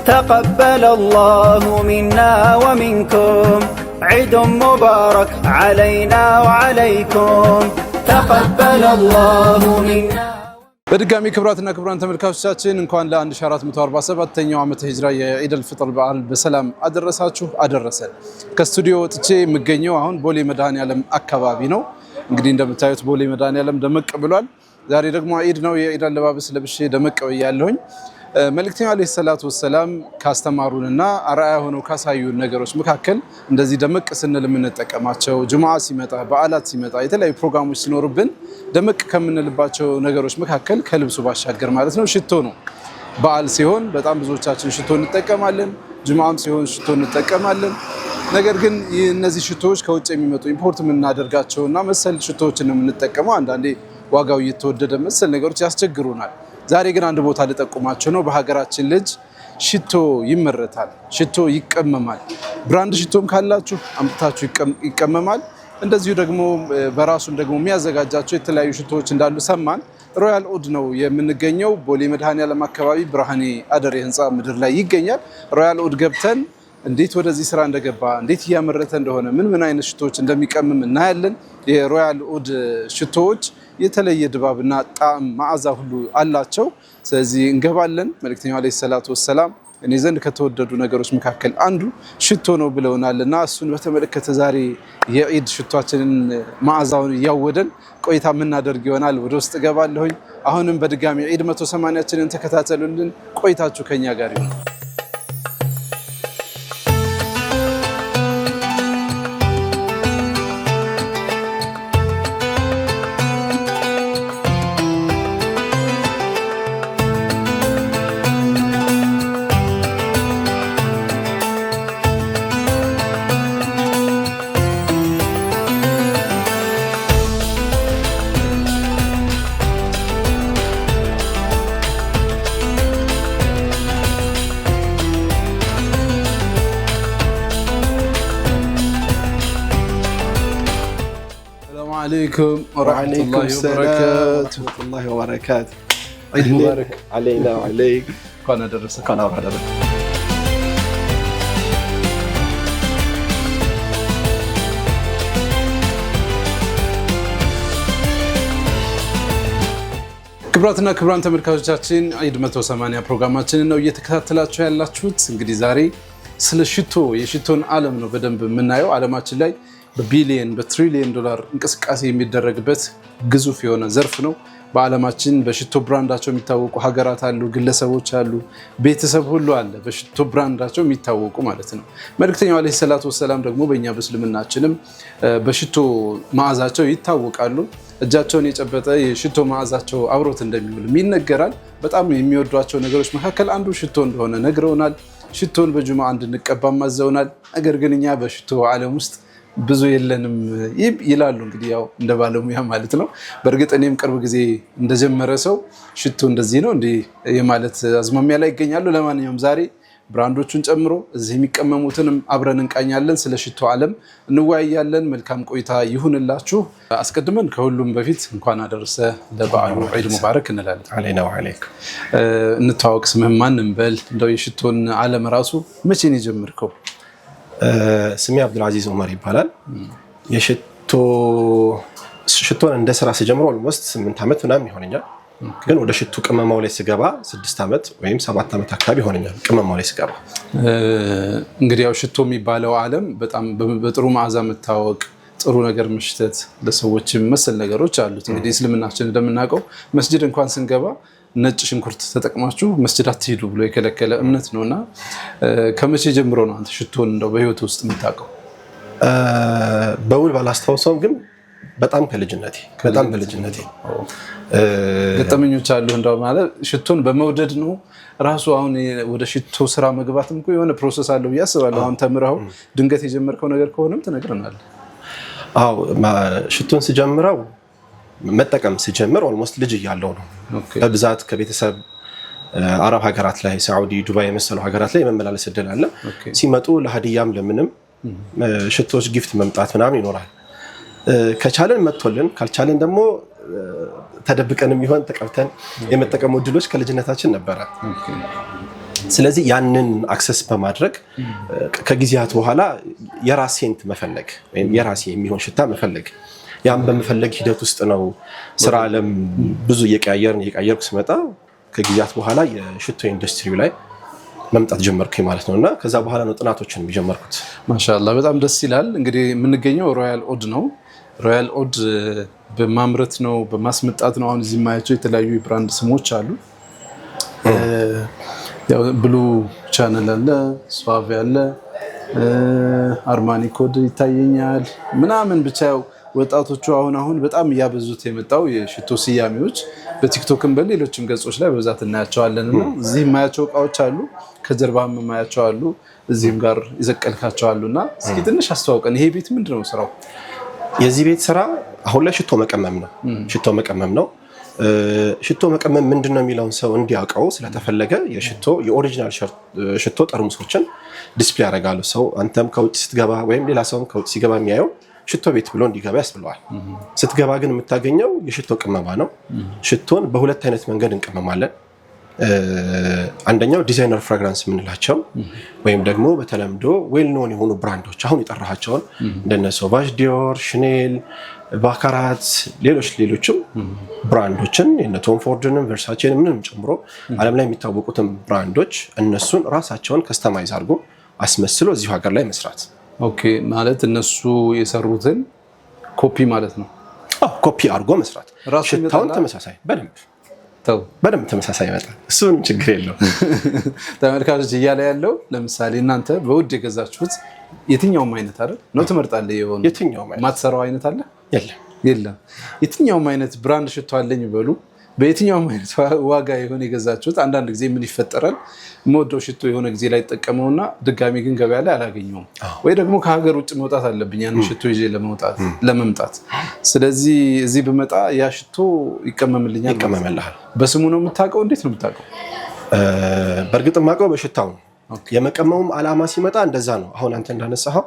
تقبل الله منا ومنكم عيد مبارك علينا وعليكم تقبل الله منا በድጋሚ ክብራትና ክብራን ተመልካቾቻችን እንኳን ለ1447ኛው ዓመተ ሂጅራ የዒድ አልፍጥር በዓል በሰላም አደረሳችሁ አደረሰን። ከስቱዲዮ ወጥቼ የምገኘው አሁን ቦሌ መድኃኔዓለም አካባቢ ነው። እንግዲህ እንደምታዩት ቦሌ መድኃኔዓለም ደመቅ ብሏል። ዛሬ ደግሞ ዒድ ነው። የዒድ አለባበስ ለብሼ ደመቅ ብያለሁኝ። መልእክተኛው አለይሂ ሰላቱ ወሰላም ካስተማሩንና አርአያ ሆነው ካሳዩን ነገሮች መካከል እንደዚህ ደመቅ ስንል የምንጠቀማቸው ጁሙዓ ሲመጣ በዓላት ሲመጣ የተለያዩ ፕሮግራሞች ሲኖርብን ደመቅ ከምንልባቸው ነገሮች መካከል ከልብሱ ባሻገር ማለት ነው ሽቶ ነው። በዓል ሲሆን በጣም ብዙዎቻችን ሽቶ እንጠቀማለን። ጁሙዓም ሲሆን ሽቶ እንጠቀማለን። ነገር ግን እነዚህ ሽቶዎች ከውጭ የሚመጡ ኢምፖርት የምናደርጋቸውና መሰል ሽቶዎችን ነው የምንጠቀመው። አንዳንዴ ዋጋው እየተወደደ መሰል ነገሮች ያስቸግሩናል። ዛሬ ግን አንድ ቦታ ልጠቁማችሁ ነው። በሀገራችን ልጅ ሽቶ ይመረታል፣ ሽቶ ይቀመማል። ብራንድ ሽቶም ካላችሁ አምጥታችሁ ይቀመማል። እንደዚሁ ደግሞ በራሱም ደግሞ የሚያዘጋጃቸው የተለያዩ ሽቶዎች እንዳሉ ሰማን። ሮያል ኡድ ነው የምንገኘው። ቦሌ መድኃኔዓለም አካባቢ ብርሃኔ አደሬ ህንፃ ምድር ላይ ይገኛል። ሮያል ኡድ ገብተን እንዴት ወደዚህ ስራ እንደገባ እንዴት እያመረተ እንደሆነ ምን አይነት ሽቶዎች እንደሚቀምም እናያለን። የሮያል ኡድ ሽቶዎች የተለየ ድባብና ጣዕም መዓዛ ሁሉ አላቸው። ስለዚህ እንገባለን። መልእክተኛው አለይሂ ሰላቱ ወሰላም እኔ ዘንድ ከተወደዱ ነገሮች መካከል አንዱ ሽቶ ነው ብለውናልና እሱን በተመለከተ ዛሬ የዒድ ሽቶአችንን መዓዛውን እያወደን ቆይታ የምናደርግ ይሆናል። ወደ ውስጥ እገባለሁኝ። አሁንም በድጋሚ ዒድ 180ችንን ተከታተሉልን። ቆይታችሁ ከኛ ጋር ይሁን። عليكم ورحمة الله وبركاته. عيد مبارك علينا وعليك. كان درسك كان أروح درس. ክብራትና ክብራን ተመልካቾቻችን ዒድ 180 ፕሮግራማችንን ነው እየተከታተላችሁ ያላችሁት። እንግዲህ ዛሬ ስለ ሽቶ የሽቶን ዓለም ነው በደንብ የምናየው። ዓለማችን ላይ በቢሊየን በትሪሊየን ዶላር እንቅስቃሴ የሚደረግበት ግዙፍ የሆነ ዘርፍ ነው። በዓለማችን በሽቶ ብራንዳቸው የሚታወቁ ሀገራት አሉ፣ ግለሰቦች አሉ፣ ቤተሰብ ሁሉ አለ በሽቶ ብራንዳቸው የሚታወቁ ማለት ነው። መልእክተኛው አለይሂ ሰላቱ ወሰላም ደግሞ በእኛ በእስልምናችንም በሽቶ መዓዛቸው ይታወቃሉ። እጃቸውን የጨበጠ የሽቶ መዓዛቸው አብሮት እንደሚውል ይነገራል። በጣም የሚወዷቸው ነገሮች መካከል አንዱ ሽቶ እንደሆነ ነግረውናል። ሽቶን በጁሙዓ እንድንቀባም አዘውናል። ነገር ግን እኛ በሽቶ ዓለም ውስጥ ብዙ የለንም ይላሉ። እንግዲህ ያው እንደ ባለሙያ ማለት ነው። በእርግጥ እኔም ቅርብ ጊዜ እንደጀመረ ሰው ሽቶ እንደዚህ ነው እንዴ የማለት አዝማሚያ ላይ ይገኛሉ። ለማንኛውም ዛሬ ብራንዶቹን ጨምሮ እዚህ የሚቀመሙትንም አብረን እንቃኛለን። ስለ ሽቶ ዓለም እንወያያለን። መልካም ቆይታ ይሁንላችሁ። አስቀድመን ከሁሉም በፊት እንኳን አደረሰ ለበዓሉ ዒድ ሙባረክ እንላለን። አለይና ወአለይክ። እንተዋወቅ። ስምህ ማን እንበል? እንደው የሽቶን ዓለም ራሱ መቼ ነው የጀመርከው? ስሜ አብዱልአዚዝ ዑመር ይባላል። ሽቶን እንደ ስራ ስጀምረው ኦልሞስት 8 ዓመት ምናምን ይሆነኛል። ግን ወደ ሽቶ ቅመማው ላይ ስገባ 6 ዓመት ወይም 7 ዓመት አካባቢ ይሆነኛል ቅመማው ላይ ስገባ። እንግዲህ ያው ሽቶ የሚባለው ዓለም በጣም በጥሩ መዓዛ መታወቅ፣ ጥሩ ነገር መሽተት፣ ለሰዎች መሰል ነገሮች አሉት። እንግዲህ እስልምናችን እንደምናውቀው መስጂድ እንኳን ስንገባ ነጭ ሽንኩርት ተጠቅማችሁ መስጂድ አትሄዱ ብሎ የከለከለ እምነት ነውና ከመቼ ጀምሮ ነው አንተ ሽቶን እንደው በህይወት ውስጥ የምታውቀው? በውል ባላስታውሰውም ግን በጣም በልጅነቴ ገጠመኞች አሉ። እንደው ማለት ሽቶን በመውደድ ነው ራሱ። አሁን ወደ ሽቶ ስራ መግባትም እኮ የሆነ ፕሮሰስ አለው ብዬ አስባለሁ። አሁን ተምረው ድንገት የጀመርከው ነገር ከሆነም ትነግረናለህ። አዎ ሽቶን ስጀምረው መጠቀም ሲጀምር ኦልሞስት ልጅ እያለው ነው። በብዛት ከቤተሰብ አረብ ሀገራት ላይ ሳዑዲ፣ ዱባይ የመሰሉ ሀገራት ላይ የመመላለስ እድል አለ። ሲመጡ ለሀዲያም ለምንም ሽቶች ጊፍት መምጣት ምናምን ይኖራል። ከቻለን መጥቶልን ካልቻለን ደግሞ ተደብቀንም ይሆን ተቀብተን የመጠቀሙ እድሎች ከልጅነታችን ነበረ። ስለዚህ ያንን አክሰስ በማድረግ ከጊዜያት በኋላ የራስ ሴንት መፈለግ ወይም የራሴ የሚሆን ሽታ መፈለግ ያን በመፈለግ ሂደት ውስጥ ነው ስራ ዓለም ብዙ እየቀያየርኩ ስመጣ ከጊዜያት በኋላ የሽቶ ኢንዱስትሪው ላይ መምጣት ጀመርኩኝ ማለት ነውና ከዛ በኋላ ነው ጥናቶችን የጀመርኩት። ማሻአላህ በጣም ደስ ይላል። እንግዲህ የምንገኘው ሮያል ኦድ ነው። ሮያል ኦድ በማምረት ነው በማስመጣት ነው። አሁን እዚህ ማያቸው የተለያዩ የብራንድ ስሞች አሉ። ያው ብሉ ቻነል አለ፣ ስዋቭ አለ፣ አርማኒ ኮድ ይታየኛል ምናምን ብቻ ወጣቶቹ አሁን በጣም እያበዙት የመጣው የሽቶ ስያሜዎች በቲክቶክም በሌሎችም ገጾች ላይ በብዛት እናያቸዋለን እና እዚህ የማያቸው እቃዎች አሉ፣ ከጀርባም የማያቸው አሉ፣ እዚህም ጋር ይዘቀልካቸው አሉና እስኪ ትንሽ አስተዋውቀን። ይሄ ቤት ምንድነው ስራው? የዚህ ቤት ስራ አሁን ላይ ሽቶ መቀመም ነው። ሽቶ መቀመም ምንድነው የሚለውን ሰው እንዲያውቀው ስለተፈለገ የኦሪጂናል ሽቶ ጠርሙሶችን ዲስፕሌይ ያደርጋሉ። ሰው አንተም ከውጭ ስትገባ ወይም ሌላ ሰውም ከውጭ ሲገባ የሚያየው ሽቶ ቤት ብሎ እንዲገባ ያስብለዋል። ስትገባ ግን የምታገኘው የሽቶ ቅመማ ነው። ሽቶን በሁለት አይነት መንገድ እንቀመማለን። አንደኛው ዲዛይነር ፍራግራንስ የምንላቸው ወይም ደግሞ በተለምዶ ዌል ኖን የሆኑ ብራንዶች አሁን የጠራሃቸውን እንደነ ሶቫጅ ዲዮር፣ ሽኔል፣ ባካራት ሌሎችም ብራንዶችን የነ ቶም ፎርድንም ቨርሳቼንም ምንም ጨምሮ ዓለም ላይ የሚታወቁትን ብራንዶች እነሱን ራሳቸውን ከስተማይዝ አድርጎ አስመስሎ እዚሁ ሀገር ላይ መስራት። ኦኬ ማለት እነሱ የሰሩትን ኮፒ ማለት ነው። ኮፒ አድርጎ መስራት። ሽታውን ተመሳሳይ በደንብ ተመሳሳይ ይመጣል። እሱን ችግር የለውም። ተመልካቾች እያለ ያለው ለምሳሌ እናንተ በውድ የገዛችሁት የትኛውም አይነት አይደል ነው ትመርጣለህ? የሆነ የትኛውም አይነት ማትሰራው አይነት አለ? የለም። የትኛውም አይነት ብራንድ ሽቶ አለኝ በሉ። በየትኛውም አይነት ዋጋ የሆነ የገዛችሁት አንዳንድ ጊዜ ምን ይፈጠራል? የምወደው ሽቶ የሆነ ጊዜ ላይ ተጠቀመውና ድጋሚ ግን ገበያ ላይ አላገኘውም ወይ ደግሞ ከሀገር ውጭ መውጣት አለብኝ ያን ሽቶ ይዤ ለመምጣት። ስለዚህ እዚህ ብመጣ ያ ሽቶ ይቀመምልኛል። በስሙ ነው የምታውቀው? እንዴት ነው የምታውቀው? በእርግጥ የማውቀው በሽታው ነው። የመቀመሙም ዓላማ ሲመጣ እንደዛ ነው። አሁን አንተ እንዳነሳኸው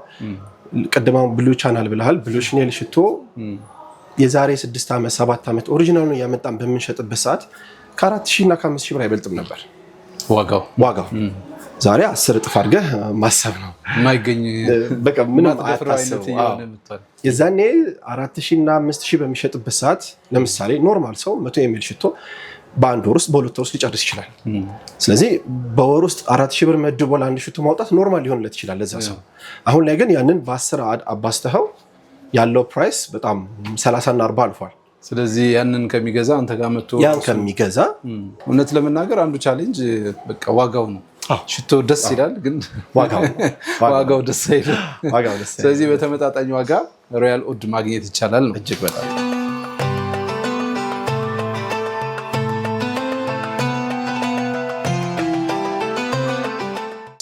ቅድማው ብሉ ቻናል ብለሃል። ብሉ ሽኔል ሽቶ የዛሬ 6 ዓመት 7 ዓመት ኦሪጂናሉን ያመጣን በምንሸጥበት ሰዓት ከ4000 እና ከ5000 ብር አይበልጥም ነበር ዋጋው። ዛሬ 10 እጥፍ አድርገህ ማሰብ ነው የማይገኝ። በቃ ምንም አታስብ። የዛኔ 4000 እና 5000 በሚሸጥበት ሰዓት ለምሳሌ ኖርማል ሰው 100 የሚል ሽቶ በአንድ ወር ውስጥ በሁለት ወር ውስጥ ሊጨርስ ይችላል። ስለዚህ በወር ውስጥ 4000 ብር መድቦ ለአንድ ሽቶ ማውጣት ኖርማል ሊሆንለት ይችላል ለዛ ሰው። አሁን ላይ ግን ያንን በ10 አባስተኸው ያለው ፕራይስ በጣም 30 እና 40 አልፏል። ስለዚህ ያንን ከሚገዛ አንተ ጋር መጥቶ እውነት ለመናገር አንዱ ቻሌንጅ በቃ ዋጋው ነው። ሽቶ ደስ ይላል ግን ዋጋው ደስ አይልም። ስለዚህ በተመጣጣኝ ዋጋ ሮያል ኦድ ማግኘት ይቻላል ነው። እጅግ በጣም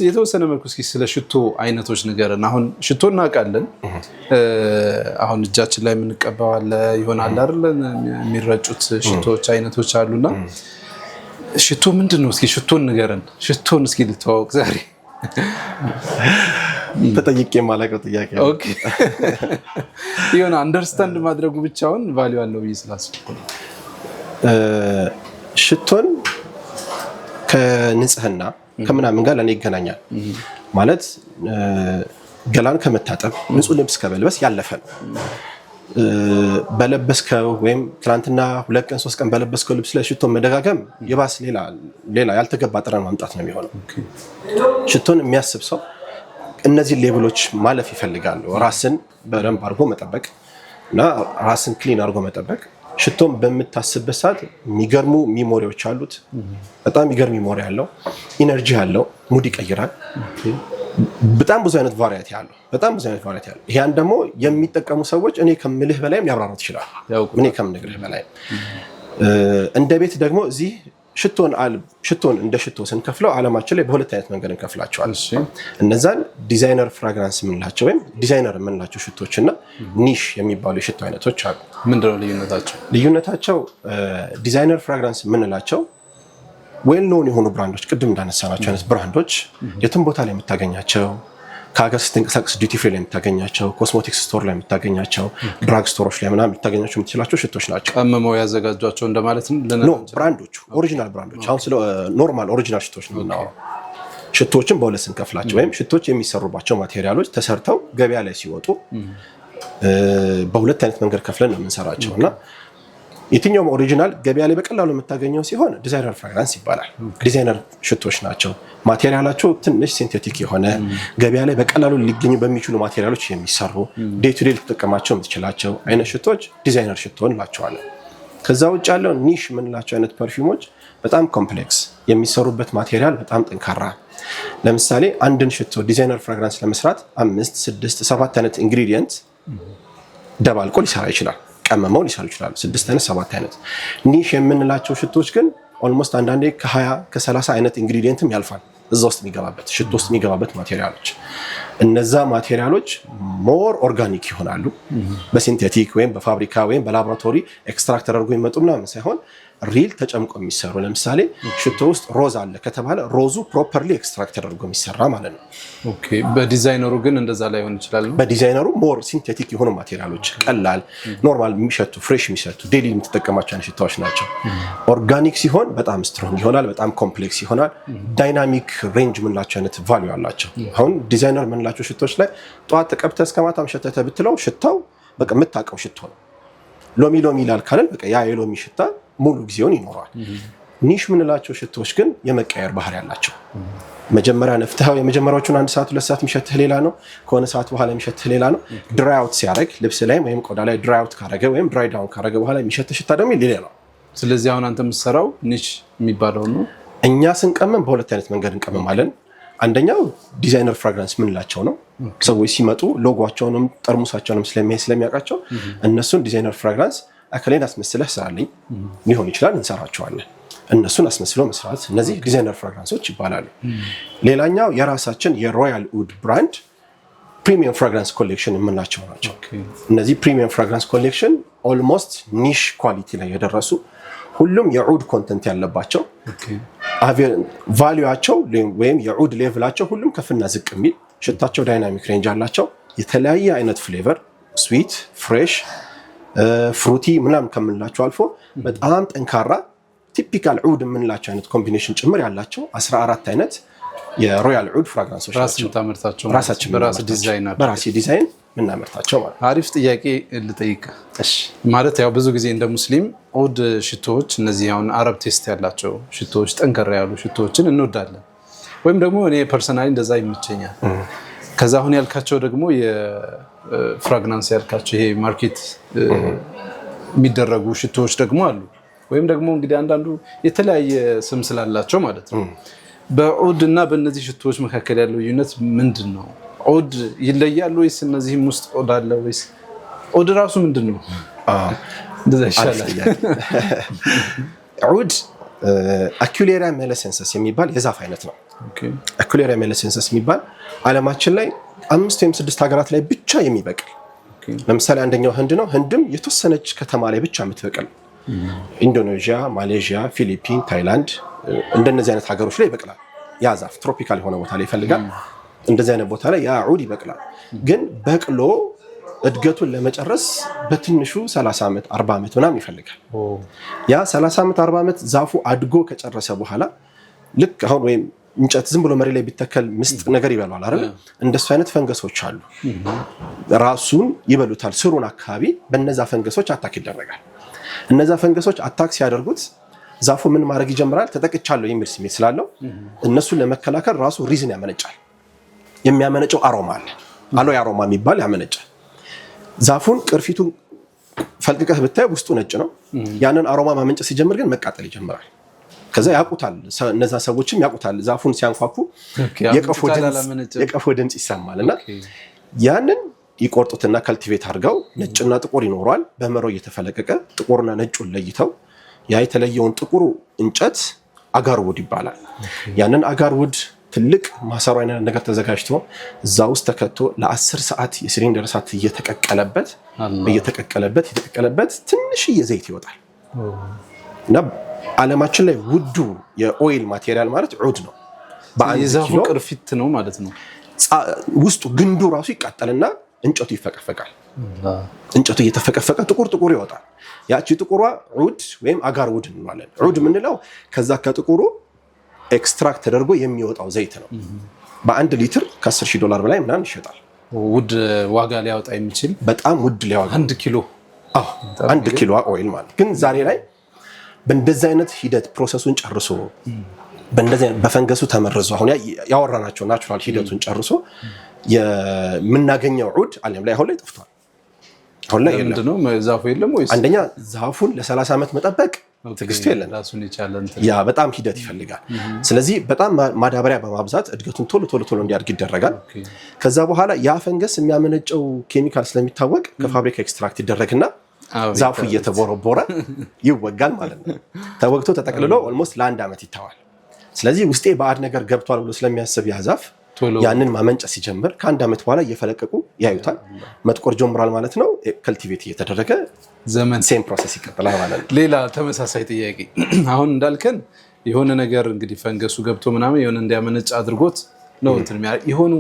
የተወሰነ መልኩ እስኪ ስለ ሽቶ አይነቶች ንገረን። አሁን ሽቶ እናውቃለን። አሁን እጃችን ላይ የምንቀባው አለ ይሆናል አይደል? የሚረጩት ሽቶዎች አይነቶች አሉና ሽቶ ምንድን ነው? እስኪ ሽቶን ንገረን። ሽቶን እስኪ ልተዋወቅ ዛሬ። ተጠይቄ የማላውቀው ጥያቄ ነው። ኦኬ ይሆና አንደርስታንድ ማድረጉ ብቻውን ቫልዩ አለው ብዬ ስላሰብኩ ነው። ሽቶን ከንጽህና ከምናምን ጋር ለኔ ይገናኛል። ማለት ገላን ከመታጠብ ንጹህ ልብስ ከመልበስ ያለፈ ነው። በለበስከው ወይም ትናንትና 2 ቀን 3 ቀን በለበስከው ልብስ ላይ ሽቶን መደጋገም የባስ ሌላ ያልተገባ ጠረን ማምጣት ነው የሚሆነው። ሽቶን የሚያስብ ሰው እነዚህ ሌቭሎች ማለፍ ይፈልጋሉ። ራስን በደንብ አድርጎ መጠበቅ እና ራስን ክሊን አድርጎ መጠበቅ። ሽቶን በምታስብበት ሰዓት የሚገርሙ ሚሞሪዎች አሉት። በጣም የሚገርም ሚሞሪ አለው፣ ኢነርጂ አለው፣ ሙድ ይቀይራል። በጣም ብዙ አይነት ቫሪያቲ አለው። ይሄን ደግሞ የሚጠቀሙ ሰዎች እኔ ከምልህ በላይም ሊያብራሩት ይችላል። እኔ ከምነግርህ በላይ እንደ ቤት ደግሞ እዚህ ሽቶን እንደ ሽቶ ስንከፍለው ዓለማችን ላይ በሁለት አይነት መንገድ እንከፍላቸዋለን። እነዛን ዲዛይነር ፍራግራንስ የምንላቸው ወይም ዲዛይነር የምንላቸው ሽቶች እና ኒሽ የሚባሉ የሽቶ አይነቶች አሉ። ምንድነው ልዩነታቸው? ዲዛይነር ፍራግራንስ የምንላቸው ዌል ኖን የሆኑ ብራንዶች፣ ቅድም እንዳነሳናቸው አይነት ብራንዶች የትም ቦታ ላይ የምታገኛቸው፣ ከሀገር ስትንቀሳቀስ ዲቲ ፍሪ ላይ የምታገኛቸው፣ ኮስሞቲክስ ስቶር ላይ የምታገኛቸው፣ ድራግ ስቶሮች ላይ ምናምን የምታገኛቸው የምትችላቸው ሽቶች ናቸው። ቀመመው ያዘጋጇቸው እንደማለት ነው። ብራንዶቹ ኦሪጂናል ብራንዶች። አሁን ስለ ኖርማል ኦሪጂናል ሽቶች ነው የምናወራው። ሽቶችን በሁለት ስንከፍላቸው ወይም ሽቶች የሚሰሩባቸው ማቴሪያሎች ተሰርተው ገበያ ላይ ሲወጡ በሁለት አይነት መንገድ ከፍለን ነው የምንሰራቸውና የትኛውም ኦሪጂናል ገበያ ላይ በቀላሉ የምታገኘው ሲሆን ዲዛይነር ፍራግራንስ ይባላል። ዲዛይነር ሽቶች ናቸው። ማቴሪያላቸው ትንሽ ሲንቴቲክ የሆነ ገበያ ላይ በቀላሉ ሊገኙ በሚችሉ ማቴሪያሎች የሚሰሩ ዴይ ቱ ዴይ ልትጠቀማቸው የምትችላቸው አይነት ሽቶች ዲዛይነር ሽቶ እንላቸዋለን። ከዛ ውጭ ያለው ኒሽ የምንላቸው አይነት ፐርፊውሞች በጣም ኮምፕሌክስ የሚሰሩበት ማቴሪያል በጣም ጠንካራ። ለምሳሌ አንድን ሽቶ ዲዛይነር ፍራግራንስ ለመስራት 5 6 7 አይነት ኢንግሪዲየንት ደባልቆ ሊሰራ ይችላል። ቀመመው ሊሰሩ ይችላሉ 6 አይነት 7 አይነት። ኒሽ የምንላቸው ሽቶች ግን ኦልሞስት አንዳንዴ ከ20 ከ30 አይነት ኢንግሪዲየንትም ያልፋል እዛ ውስጥ የሚገባበት ሽቶ ውስጥ የሚገባበት ማቴሪያሎች። እነዛ ማቴሪያሎች ሞር ኦርጋኒክ ይሆናሉ። በሲንቴቲክ ወይም በፋብሪካ ወይም በላቦራቶሪ ኤክስትራክት ተደርጎ ይመጡ ምናምን ሳይሆን ሪል ተጨምቆ የሚሰሩ። ለምሳሌ ሽቶ ውስጥ ሮዝ አለ ከተባለ ሮዙ ፕሮፐርሊ ኤክስትራክት ተደርጎ የሚሰራ ማለት ነው። ኦኬ። በዲዛይነሩ ግን እንደዛ ላይሆን ይችላል። በዲዛይነሩ ሞር ሲንቴቲክ የሆኑ ማቴሪያሎች ቀላል ኖርማል የሚሸቱ ፍሬሽ የሚሸቱ ዴይሊ የምትጠቀማቸው አይነት ሽታዎች ናቸው። ኦርጋኒክ ሲሆን በጣም ስትሮንግ ይሆናል፣ በጣም ኮምፕሌክስ ይሆናል። ዳይናሚክ ሬንጅ የምንላቸው አይነት ቫልዩ አላቸው። አሁን ዲዛይነር የምንላቸው ሽቶች ላይ ጠዋት ተቀብተህ እስከ ማታም ሸተተ ብትለው ሽታው በቃ የምታውቀው ሽቶ ነው። ሎሚ ሎሚ ይላል ካለን በቃ ያ የሎሚ ሽታ ሙሉ ጊዜውን ይኖራል። ኒሽ የምንላቸው ሽቶች ግን የመቀየር ባህሪ ያላቸው። መጀመሪያ ነፍተው የመጀመሪያዎቹን 1 ሰዓት 2 ሰዓት የሚሸትህ ሌላ ነው። ከሆነ ሰዓት በኋላ የሚሸትህ ሌላ ነው። ድራይ አውት ሲያደርግ ልብስ ላይ ወይም ቆዳ ላይ ድራይ አውት ካደረገ ወይም ድራይ ዳውን ካደረገ በኋላ የሚሸትህ ሽታ ደግሞ ሌላ ነው። ስለዚህ አሁን አንተ የምትሰራው ኒሽ የሚባለው ነው። እኛ ስንቀመም በሁለት አይነት መንገድ እንቀመማለን። አንደኛው ዲዛይነር ፍራግራንስ የምንላቸው ነው። ሰዎች ሲመጡ ሎጎቸውንም ጠርሙሳቸውንም ስለሚያውቃቸው እነሱን ዲዛይነር ፍራግራንስ አከሌን አስመስለህ ስራልኝ ሊሆን ይችላል እንሰራቸዋለን። እነሱን አስመስሎ መስራት እነዚህ ዲዛይነር ፍራግራንሶች ይባላሉ። ሌላኛው የራሳችን የሮያል ውድ ብራንድ ፕሪሚየም ፍራግራንስ ኮሌክሽን የምንላቸው ናቸው። እነዚህ ፕሪሚየም ፍራግራንስ ኮሌክሽን ኦልሞስት ኒሽ ኳሊቲ ላይ የደረሱ ሁሉም የዑድ ኮንተንት ያለባቸው ቫልዩአቸው ወይም የዑድ ሌቭላቸው ሁሉም ከፍና ዝቅ የሚል ሽታቸው ዳይናሚክ ሬንጅ አላቸው። የተለያየ አይነት ፍሌቨር ስዊት፣ ፍሬሽ፣ ፍሩቲ ምናምን ከምንላቸው አልፎ በጣም ጠንካራ ቲፒካል ዑድ የምንላቸው አይነት ኮምቢኔሽን ጭምር ያላቸው 14 አይነት የሮያል ዑድ ፍራግራንሶች ናቸው። ራሳችን በራሴ ዲዛይን ምናመርታቸው ማለት። አሪፍ ጥያቄ ልጠይቅ። እሺ፣ ማለት ያው ብዙ ጊዜ እንደ ሙስሊም ዑድ ሽቶዎች እነዚህ አሁን አረብ ቴስት ያላቸው ሽቶዎች ጠንከር ያሉ ሽቶዎችን እንወዳለን፣ ወይም ደግሞ እኔ ፐርሰናሊ እንደዛ ይመቸኛል። ከዛ አሁን ያልካቸው ደግሞ የፍራግራንስ ያልካቸው ይሄ ማርኬት የሚደረጉ ሽቶዎች ደግሞ አሉ፣ ወይም ደግሞ እንግዲህ አንዳንዱ የተለያየ ስም ስላላቸው ማለት ነው። በዑድ እና በእነዚህ ሽቶዎች መካከል ያለው ልዩነት ምንድን ነው? ዑድ ይለያል ወይስ እነዚህም ውስጥ ዑድ አለ ወይስ ዑድ ራሱ ምንድን ነው? እንደዛ ይሻላል። ዑድ አኩሌሪያ ሜለሴንሰስ የሚባል የዛፍ አይነት ነው። አኩሌሪያ ሜለሴንሰስ የሚባል ዓለማችን ላይ 5 ወይም 6 ሀገራት ላይ ብቻ የሚበቅል። ለምሳሌ አንደኛው ህንድ ነው። ህንድም የተወሰነች ከተማ ላይ ብቻ የምትበቅል። ኢንዶኔዥያ፣ ማሌዥያ፣ ፊሊፒን፣ ታይላንድ እንደነዚህ አይነት ሀገሮች ላይ ይበቅላል። ያ ዛፍ ትሮፒካል የሆነ ቦታ ላይ ይፈልጋል። እንደዚህ አይነት ቦታ ላይ ያ ዑድ ይበቅላል። ግን በቅሎ እድገቱን ለመጨረስ በትንሹ 30 ዓመት 40 ዓመት ምናምን ይፈልጋል። ያ 30 ዓመት 40 ዓመት ዛፉ አድጎ ከጨረሰ በኋላ ልክ አሁን ወይም እንጨት ዝም ብሎ መሬት ላይ ቢተከል ምስጥ ነገር ይበላል አይደል? እንደሱ አይነት ፈንገሶች አሉ። ራሱን ይበሉታል። ስሩን አካባቢ በነዛ ፈንገሶች አታክ ይደረጋል። እነዛ ፈንገሶች አታክ ሲያደርጉት ዛፉ ምን ማድረግ ይጀምራል? ተጠቅቻለሁ የሚል ስሜት ስላለው እነሱን ለመከላከል ራሱ ሪዝን ያመነጫል። የሚያመነጨው አሮማ አለ። አሎይ አሮማ የሚባል ያመነጫል። ዛፉን ቅርፊቱን ፈልቅቀህ ብታይ ውስጡ ነጭ ነው። ያንን አሮማ ማመንጨት ሲጀምር ግን መቃጠል ይጀምራል። ከዛ ያቁታል፣ እነዛ ሰዎችም ያቁታል። ዛፉን ሲያንኳኩ የቀፎ ድምጽ ይሰማልና ያንን ይቆርጡትና ከልቲቬት አድርገው ነጭና ጥቁር ይኖራል። በመሮ እየተፈለቀቀ ጥቁርና ነጩን ለይተው ያ የተለየውን ጥቁሩ እንጨት አጋርውድ ይባላል። ያንን አጋርውድ ትልቅ ማሰሮ አይነት ነገር ተዘጋጅቶ እዛ ውስጥ ተከቶ ለ10 ሰዓት የሲሊንደር እሳት እየተቀቀለበት ትንሽዬ ዘይት ይወጣል። እና ዓለማችን ላይ ውዱ የኦይል ማቴሪያል ማለት ዑድ ነው። የዛፉ ቅርፊት ነው ማለት ነው። ውስጡ ግንዱ ራሱ ይቃጠልና እንጨቱ ይፈቀፈቃል። እንጨቱ እየተፈቀፈቀ ጥቁር ይወጣል። ያቺ ጥቁሯ ዑድ ወይም አጋር ውድ እንላለን። ዑድ የምንለው ከዛ ከጥቁሩ ኤክስትራክት ተደርጎ የሚወጣው ዘይት ነው። በአንድ ሊትር $10,000 በላይ ምናምን ይሸጣል። ውድ ዋጋ ሊያወጣ የሚችል በጣም ውድ ሊያወጣ 1 ኪሎ 1 ኪሎ ኦይል ማለት ግን ዛሬ ላይ በእንደዚህ አይነት ሂደት ፕሮሰሱን ጨርሶ በእንደዚህ በፈንገሱ ተመርዞ አሁን ያወራናቸው ናቹራል ሂደቱን ጨርሶ የምናገኘው ዑድ ዓለም ላይ አሁን ላይ ጠፍቷል። አሁን ላይ ምንድነው ዛፉ የለም ወይስ? አንደኛ ዛፉን ለ30 ዓመት መጠበቅ ትግስቱ የለም። ያ በጣም ሂደት ይፈልጋል። ስለዚህ በጣም ማዳበሪያ በማብዛት እድገቱን ቶሎ እንዲያድግ ይደረጋል። ከዛ በኋላ ያ ፈንገስ የሚያመነጨው ኬሚካል ስለሚታወቅ ከፋብሪካ ኤክስትራክት ይደረግና ዛፉ እየተቦረቦረ ይወጋል ማለት ነው። ተወግቶ ተጠቅልሎ ኦልሞስት ለ1 ዓመት ይተዋል። ስለዚህ ውስጤ ባዕድ ነገር ገብቷል ብሎ ስለሚያስብ ያ ዛፍ ያንን ማመንጨት ሲጀምር ከ1 ዓመት በኋላ እየፈለቀቁ ያዩታል። መጥቆር ጀምሯል ማለት ነው። ከልቲቬት እየተደረገ ዘመን ሴም ፕሮሰስ ይቀጥላል ማለት ነው። ሌላ ተመሳሳይ ጥያቄ አሁን እንዳልከን የሆነ ነገር እንግዲህ ፈንገሱ ገብቶ ምናምን የሆነ እንዲያመነጭ አድርጎት ነው እንትን የሆኑ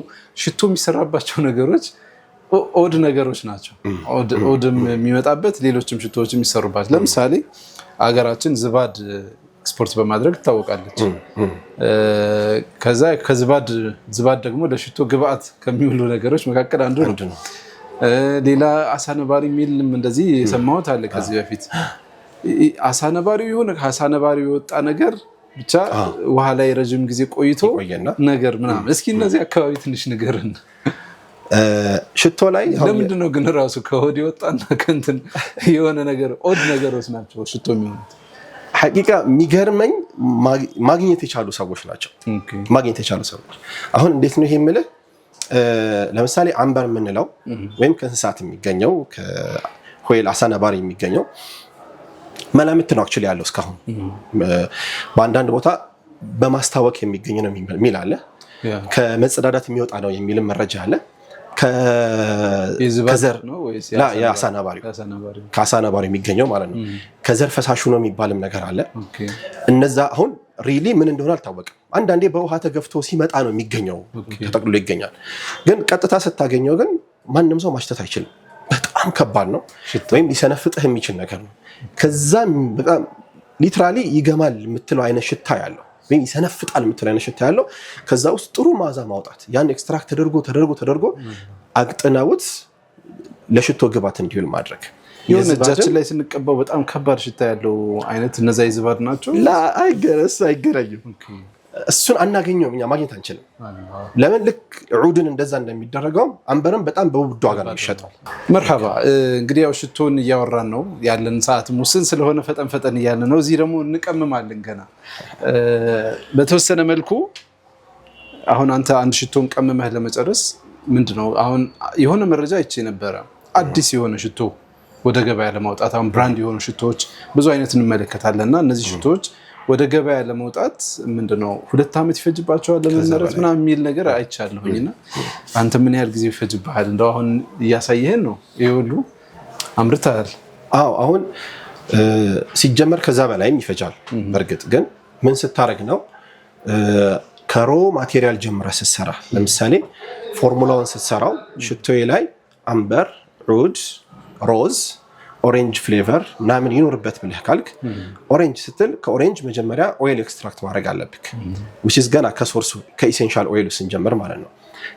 ሽቶ የሚሰራባቸው ነገሮች ኦድ ነገሮች ናቸው። ኦድም የሚመጣበት ሌሎችም ሽቶዎች የሚሰሩባቸው ለምሳሌ አገራችን ዝባድ ኤክስፖርት በማድረግ ትታወቃለች። ከዛ ዝባድ ደግሞ ለሽቶ ግብአት ከሚውሉ ነገሮች መካከል አንዱ ነው። ሌላ አሳነባሪ የሚልም እንደዚህ የሰማሁት አለ ከዚህ በፊት። አሳነባሪው ይሁን ከአሳነባሪው የወጣ ነገር ብቻ ውሃ ላይ ረጅም ጊዜ ቆይቶ ነገር ምናምን። እስኪ እነዚህ አካባቢ ትንሽ ንገርን። ሽቶ ላይ ለምንድን ነው ግን ራሱ ከሆድ የወጣና ከእንትን የሆነ ነገር ኦድ ነገሮች ናቸው ሽቶ የሚሆኑት? ሐቂቃ የሚገርመኝ ማግኘት የቻሉ ሰዎች ናቸው። ማግኘት የቻሉ ሰዎች አሁን እንዴት ነው ይሄ የምልህ? ለምሳሌ አንበር የምንለው ወይም ከእንስሳት የሚገኘው ከሆይል አሳነባሪ የሚገኘው መላምት ነው አክቹዋሊ ያለው እስካሁን። በአንዳንድ ቦታ በማስታወቅ የሚገኝ ነው የሚል አለ። ከመጸዳዳት የሚወጣ ነው የሚልም መረጃ አለ። ከዘር ከአሳነባሪ የሚገኘው ማለት ነው። ከዘር ፈሳሹ ነው የሚባልም ነገር አለ። እነዛ አሁን ሪሊ ምን እንደሆነ አልታወቅም። አንዳንዴ በውሃ ተገፍቶ ሲመጣ ነው የሚገኘው፣ ተጠቅልሎ ይገኛል። ግን ቀጥታ ስታገኘው ግን ማንም ሰው ማሽተት አይችልም። በጣም ከባድ ነው፣ ወይም ሊሰነፍጥህ የሚችል ነገር ነው። ከዛም በጣም ሊትራሊ ይገማል የምትለው አይነት ሽታ ያለው ወይም ይሰነፍጣል የምትለው አይነት ሽታ ያለው ከዛ ውስጥ ጥሩ ማዛ ማውጣት ያን ኤክስትራክት ተደርጎ አቅጥናውት ለሽቶ ግባት እንዲውል ማድረግ። የሆነ እጃችን ላይ ስንቀባው በጣም ከባድ ሽታ ያለው አይነት እነዛ ይዝባድ ናቸው። አይገናኙም። እሱን አናገኘውም፣ እኛ ማግኘት አንችልም። ለምን? ልክ ዑድን እንደዛ እንደሚደረገው አንበርም በጣም በውድ ዋጋ ነው የሚሸጠው። መርሐባ። እንግዲህ ያው ሽቶን እያወራን ነው ያለን፣ ሰዓት ሙስን ስለሆነ ፈጠን እያለ ነው። እዚህ ደግሞ እንቀምማለን ገና በተወሰነ መልኩ። አሁን አንተ አንድ ሽቶን ቀምመህ ለመጨረስ ምንድነው አሁን የሆነ መረጃ አይቼ ነበረ፣ አዲስ የሆነ ሽቶ ወደ ገበያ ለማውጣት አሁን ብራንድ የሆኑ ሽቶዎች ብዙ አይነት እንመለከታለንና እነዚህ ሽቶዎች ወደ ገበያ ለመውጣት ምንድነው 2 ዓመት ይፈጅባቸዋል ለመመረት ምናምን የሚል ነገር አይቻለሁኝና አንተ ምን ያህል ጊዜ ይፈጅብሃል? እንደው አሁን እያሳየህን ነው ይሄ ሁሉ አምርተሃል። አሁን ሲጀመር ከዛ በላይም ይፈጃል። በእርግጥ ግን ምን ስታረግ ነው ከሮ ማቴሪያል ጀምረህ ስትሰራ፣ ለምሳሌ ፎርሙላውን ስትሰራው ሽቶዬ ላይ አምበር፣ ዑድ፣ ሮዝ፣ ኦሬንጅ ፍሌቨር ምናምን ይኖርበት ብለህ ካልክ ኦሬንጅ ስትል ከኦሬንጅ መጀመሪያ ኦይል ኤክስትራክት ማድረግ አለብክ። which is ገና ከሶርሱ ከኢሴንሻል ኦይል ስንጀምር ማለት ነው።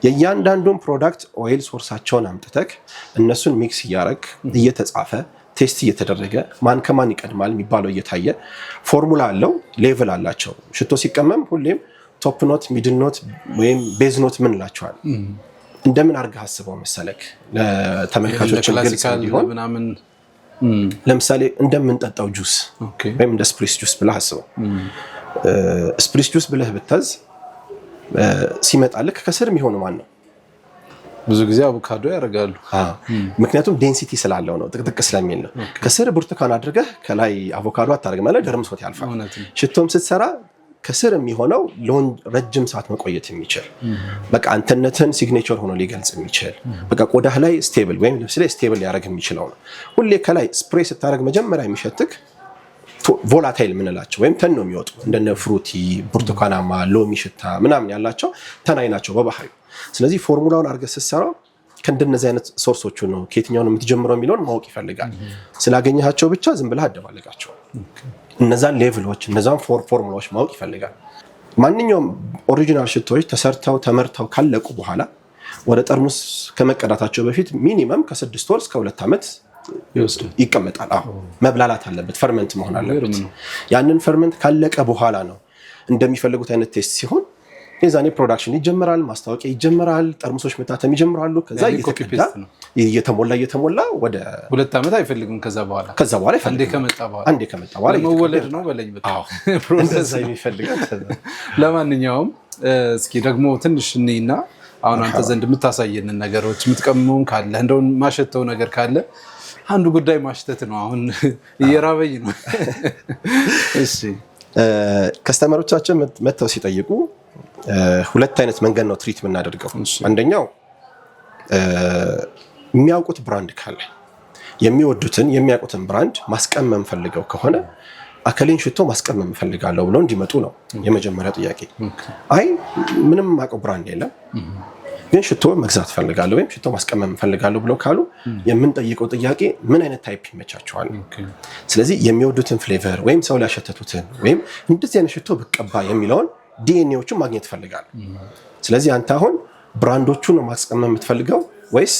የእያንዳንዱን ፕሮዳክት ኦይል ሶርሳቸውን አምጥተክ እነሱን ሚክስ እያረግ እየተጻፈ ቴስት እየተደረገ ማን ከማን ይቀድማል የሚባለው እየታየ ፎርሙላ አለው፣ ሌቭል አላቸው። ሽቶ ሲቀመም ሁሌም ቶፕ ኖት፣ ሚድል ኖት ወይም ቤዝ ኖት ምን ላቸዋል። እንደምን አድርገህ አስበው መሰለክ ለተመልካቾችን ግልጽ እንዲሆን ምናምን ለምሳሌ እንደምንጠጣው ጁስ ወይም እንደ ስፕሪስ ጁስ ብለህ አስበው። ስፕሪስ ጁስ ብለህ ብታዝ ሲመጣልክ ከስር የሚሆነው ማን ነው? ብዙ ጊዜ አቮካዶ ያደርጋሉ። ምክንያቱም ዴንሲቲ ስላለው ነው፣ ጥቅጥቅ ስለሚል ነው። ከስር ብርቱካን አድርገህ ከላይ አቮካዶ አታደርግ ማለት ደርምሶት ያልፋል። ሽቶም ስትሰራ ከስር የሚሆነው ረጅም ሰዓት መቆየት የሚችል በቃ አንተነትን ሲግኔቸር ሆኖ ሊገልጽ የሚችል በቃ ቆዳህ ላይ ስቴብል ወይም ልብስ ላይ ስቴብል ሊያደርግ የሚችለው ነው። ሁሌ ከላይ ስፕሬይ ስታደርግ መጀመሪያ የሚሸትክ ቮላታይል ምንላቸው ወይም ተን ነው የሚወጡ እንደነ ፍሩቲ፣ ብርቱካናማ፣ ሎሚ ሽታ ምናምን ያላቸው ተናይ ናቸው በባህሪው። ስለዚህ ፎርሙላውን አድርገህ ስትሰራው ከእንደነዚህ አይነት ሶርሶቹ ነው ከየትኛው ነው የምትጀምረው የሚለውን ማወቅ ይፈልጋል። ስላገኘሃቸው ብቻ ዝም ብለህ አደባለቃቸው። እነዛን ሌቭሎች እነዛን ፎርሙላዎች ማወቅ ይፈልጋል። ማንኛውም ኦሪጂናል ሽቶዎች ተሰርተው ተመርተው ካለቁ በኋላ ወደ ጠርሙስ ከመቀዳታቸው በፊት ሚኒመም ከ6 ወር እስከ 2 ዓመት ይቀመጣል። መብላላት አለበት፣ ፈርመንት መሆን አለበት። ያንን ፈርመንት ካለቀ በኋላ ነው እንደሚፈልጉት አይነት ቴስት ሲሆን የዛኔ ፕሮዳክሽን ይጀምራል፣ ማስታወቂያ ይጀምራል፣ ጠርሙሶች መታተም ይጀምራሉ። ከዛ እየተሞላ ወደ 2 ዓመት አይፈልግም። ከዛ በኋላ አንዴ ከመጣ በኋላ መወለድ ነው በለኝ በጣም ፕሮሰስ የሚፈልገው። ለማንኛውም እስኪ ደግሞ ትንሽ እንይና አሁን አንተ ዘንድ የምታሳየንን ነገሮች የምትቀመውን ካለ እንደው ማሸተው ነገር ካለ አንዱ ጉዳይ ማሽተት ነው። አሁን እየራበኝ ነው። እሺ ከስተመሮቻችን መተው ሲጠይቁ 2 አይነት መንገድ ነው ትሪት የምናደርገው። አንደኛው የሚያውቁት ብራንድ ካለ የሚወዱትን የሚያውቁትን ብራንድ ማስቀመም ፈልገው ከሆነ አከሌን ሽቶ ማስቀመም ፈልጋለሁ ብለው እንዲመጡ ነው የመጀመሪያው ጥያቄ። አይ ምንም ማውቀው ብራንድ የለም ግን ሽቶ መግዛት ፈልጋለሁ ወይም ሽቶ ማስቀመም ፈልጋለሁ ብለው ካሉ የምንጠይቀው ጥያቄ ምን አይነት ታይፕ ይመቻቸዋል? ስለዚህ የሚወዱትን ፍሌቨር ወይም ሰው ሊያሸተቱትን ወይም እንደዚህ አይነት ሽቶ ብቀባ የሚለውን ዲኤንኤዎችን ማግኘት ፈልጋለሁ። ስለዚህ አንተ አሁን ብራንዶቹ ነው ማስቀመም የምትፈልገው ወይስ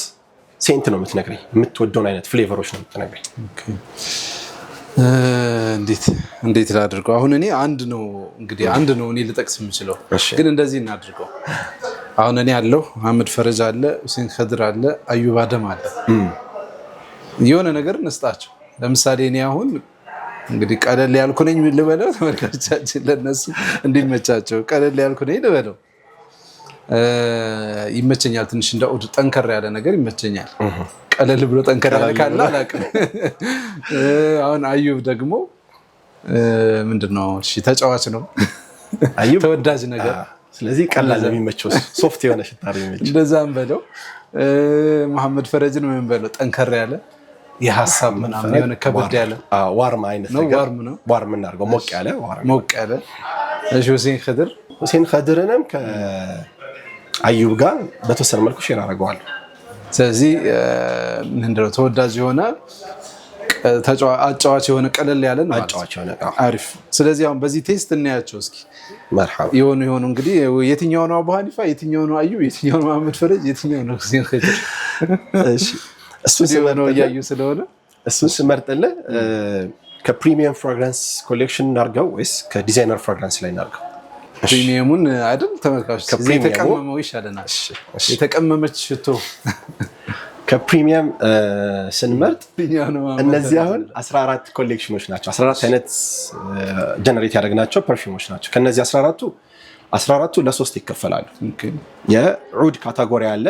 ሴንት ነው የምትነግረኝ? የምትወደውን አይነት ፍሌቨሮች ነው የምትነግረኝ? እንዴት ላድርገው? አሁን እኔ አንድ ነው እኔ ልጠቅስ የምችለው ግን እንደዚህ እናድርገው። አሁን እኔ አለው መሐመድ ፈረጅ አለ፣ ሁሴን ከድር አለ፣ አዩብ አደም አለ። የሆነ ነገር እንስጣቸው። ለምሳሌ እኔ አሁን እንግዲህ ቀለል ያልኩ ነኝ ልበለው፣ ተመልካቾቻችን ለነሱ እንዲመቻቸው ቀለል ያልኩ ነኝ ልበለው። ይመቸኛል ትንሽ እንደ ኦድ ጠንከር ያለ ነገር ይመቸኛል። ቀለል ብሎ ጠንከር ያለ ካለ አላውቅም። አሁን አዩብ ደግሞ ምንድነው? እሺ ተጫዋች ነው አዩብ፣ ተወዳጅ ነገር። ስለዚህ ቀላል የሚመቸው ሶፍት የሆነ ሽታ ነው የሚመቸው። እንደዛም በለው። መሐመድ ፈረጅን ምን በለው? ጠንከር ያለ የሐሳብ ምናምን የሆነ ከበድ ያለ ዋርም አይነት ነገር ዋርም እናድርገው፣ ሞቅ ያለ። እሺ ሁሴን ከድርንም ከአዩብ ጋር በተወሰነ መልኩ ሼር አደርገዋለሁ። ስለዚህ ምንድነው ተወዳጅ የሆነ አጫዋች የሆነ ቀለል ያለ ነው። አጫዋች የሆነ አሪፍ። ስለዚህ አሁን በዚህ ቴስት እናያቸው እስኪ። መርሐባ። የሆኑ እንግዲህ የትኛው ነው አቡ ሐኒፋ፣ የትኛው ነው አዩብ፣ የትኛው ነው መሐመድ ፈረጅ፣ የትኛው ነው ሁሴን ከድር? እሺ እሱ ነው እያዩ ስለሆነ እሱ ስመርጥልህ ከፕሪሚየም ፍራግራንስ ኮሌክሽን እናድርገው ወይስ ከዲዛይነር ፍራግራንስ ላይ እናድርገው? ፕሪሚየሙን አይደል ተመልካቾች፣ የተቀመመው ይሻለናል። የተቀመመች ሽቶ ከፕሪሚየም ስንመርጥ እነዚህ አሁን 14 ኮሌክሽኖች ናቸው። 14 አይነት ጀነሬት ያደረግናቸው ፐርፊውሞች ናቸው። ከነዚህ 14ቱ ለ3 ይከፈላሉ። የዑድ ካታጎሪ አለ፣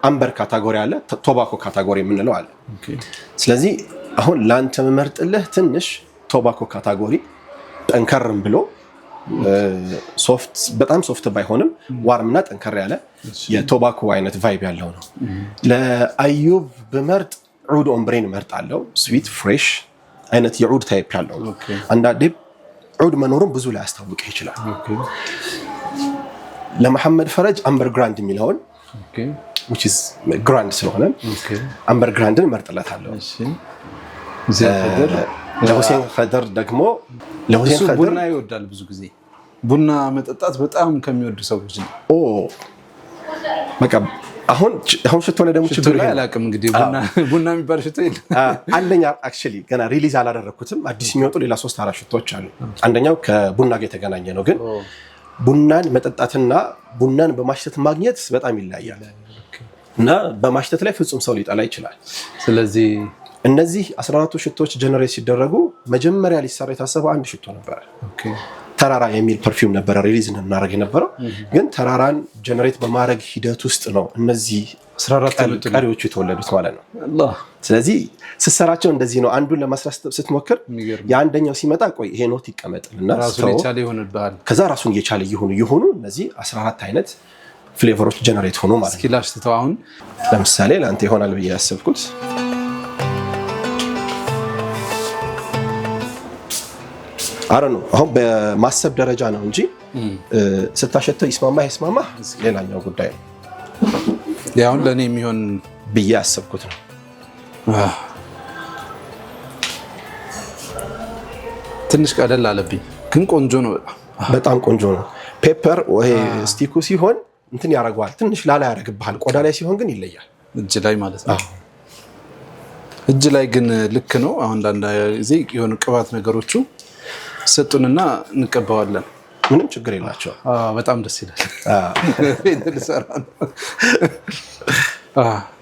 አምበር ካታጎሪ አለ፣ ቶባኮ ካታጎሪ የምንለው አለ። ስለዚህ አሁን ለአንተ መመርጥልህ ትንሽ ቶባኮ ካታጎሪ ጠንከርም ብሎ በጣም ሶፍት ባይሆንም ዋርምና ጠንከር ያለ የቶባኮ አይነት ቫይብ ያለው ነው። ለአዩብ በመርጥ ዑድ ኦምብሬን እመርጣለሁ። ስዊት ፍሬሽ አይነት የዑድ ታይፕ ያለው ነው። አንዳንዴ ዑድ መኖሩን ብዙ ላይ ያስታውቅህ ይችላል። ለመሐመድ ፈረጅ አምበር ግራንድ የሚለውን which is ግራንድ ስለሆነ አምበር ግራንድን እመርጥለታለሁ። ለሁሴን ከድር ደግሞ ቡና ይወዳል። ብዙ ጊዜ ቡና መጠጣት በጣም ከሚወዱ ሰዎች ነው። በቃ አሁን ሽቶ ላይ ደግሞ ችግር አላውቅም። እንግዲህ ቡና የሚባል ሽቶ አለኝ። አክቹዋሊ ገና ሪሊዝ አላደረኩትም። አዲስ የሚወጡ ሌላ 3-4 ሽቶች አሉ። አንደኛው ከቡና ጋር የተገናኘ ነው። ግን ቡናን መጠጣትና ቡናን በማሽተት ማግኘት በጣም ይለያያል እና በማሽተት ላይ ፍጹም ሰው ሊጠላ ይችላል። ስለዚህ እነዚህ 14ቱ ሽቶች ጀነሬት ሲደረጉ መጀመሪያ ሊሰራ የታሰበው አንድ ሽቶ ነበር። ተራራ የሚል ፐርፊውም ነበረ ሪሊዝ እናደርግ የነበረው። ግን ተራራን ጀነሬት በማድረግ ሂደት ውስጥ ነው እነዚህ 14 ቀሪዎቹ የተወለዱት ማለት ነው። ስለዚህ ስትሰራቸው እንደዚህ ነው። አንዱን ለማስራት ስትሞክር የአንደኛው ሲመጣ ቆይ ይሄ ኖት ይቀመጥልና ከዛ ራሱን እየቻለ ይሁኑ እነዚህ 14 አይነት ፍሌቨሮች ጀነሬት ሆኖ ማለት ነው። እስኪ ላሽተው። አሁን ለምሳሌ ለአንተ ይሆናል ብዬ ያሰብኩት ነው። አሁን በማሰብ ደረጃ ነው እንጂ ስታሸተው ይስማማ ሌላኛው ጉዳይ ነው። ያው ለኔ የሚሆን ብዬ ያሰብኩት ነው። ትንሽ ቀለል አለብኝ ግን ቆንጆ ነው። በጣም ቆንጆ ነው። ፔፐር ወይ ስቲኩ ሲሆን እንትን ያረጋዋል ትንሽ ላላ ያረግብሃል ቆዳ ላይ ሲሆን ግን ይለያል እጅ ላይ ማለት ነው እጅ ላይ ግን ልክ ነው አሁን አንዳንድ ጊዜ የሆነ ቅባት ነገሮቹ ሰጡንና እንቀባዋለን ምንም ችግር የላቸው በጣም ደስ ይላል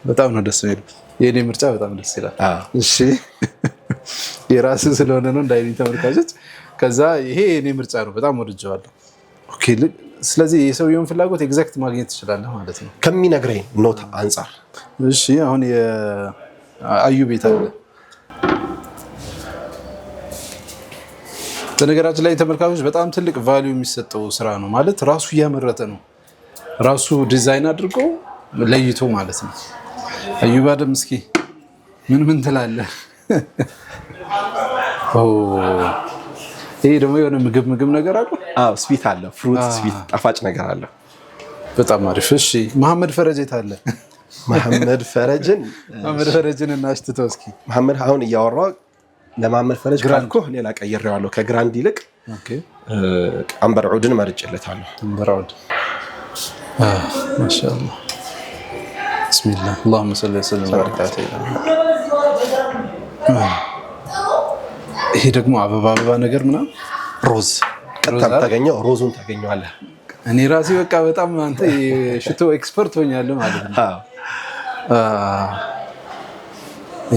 በጣም ነው ደስ የሚለው የኔ ምርጫ በጣም ደስ ይላል እሺ የራስ ስለሆነ ነው እንዳይኒ ተመልካቾች ከዛ ይሄ የኔ ምርጫ ነው በጣም ወድጀዋለሁ ኦኬ ስለዚህ የሰውየውን ፍላጎት ኤግዛክት ማግኘት ትችላለህ ማለት ነው ከሚነግረኝ ኖት አንፃር እሺ አሁን የአዩ ቤት አለ በነገራችን ላይ ተመልካቾች በጣም ትልቅ ቫልዩ የሚሰጠው ስራ ነው ማለት ራሱ እያመረተ ነው ራሱ ዲዛይን አድርጎ ለይቶ ማለት ነው አዩብ አደም እስኪ ምን ትላለህ ይሄ ደግሞ የሆነ ምግብ ነገር አለ ስዊት አለ ፍሩት ስዊት ጣፋጭ ነገር አለ በጣም አሪፍ እሺ መሐመድ ፈረጀት አለ መሐመድ ፈረጅን እናሽትተው እስኪ መሐመድ አሁን እያወራው ለመሐመድ ፈረጅ ካልኩ ሌላ ቀይሬዋለሁ ከግራንድ ይልቅ አንበር ዑድን መርጬለታለሁ አንበር ዑድ ማሻአላህ ቢስሚላህ اللهم صل وسلم وبارك ይሄ ደግሞ አበባ ነገር ምናምን ሮዝ ቀጥታ ታገኘው ሮዙን ታገኘዋለህ እኔ ራሴ በቃ በጣም አንተ ሽቶ ኤክስፐርት ሆኛለሁ ማለት ነው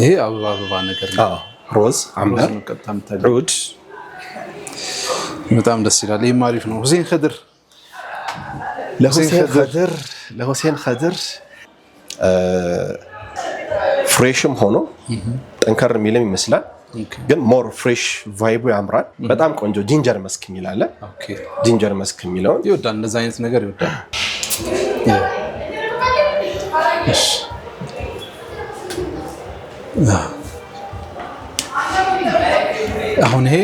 ይሄ አበባ ነገር ነው ሮዝ አምበር ዑድ በጣም ደስ ይላል ይሄ አሪፍ ነው ሁሴን ኸድር ለሁሴን ኸድር ፍሬሽም ሆኖ ጠንከር የሚልም ይመስላል ግን ሞር ፍሬሽ ቫይቡ ያምራል በጣም ቆንጆ ጂንጀር መስክ የሚላለ ጂንጀር መስክ የሚለው ይወዳል እንደዛ አይነት ነገር ይወዳል አሁን ይሄ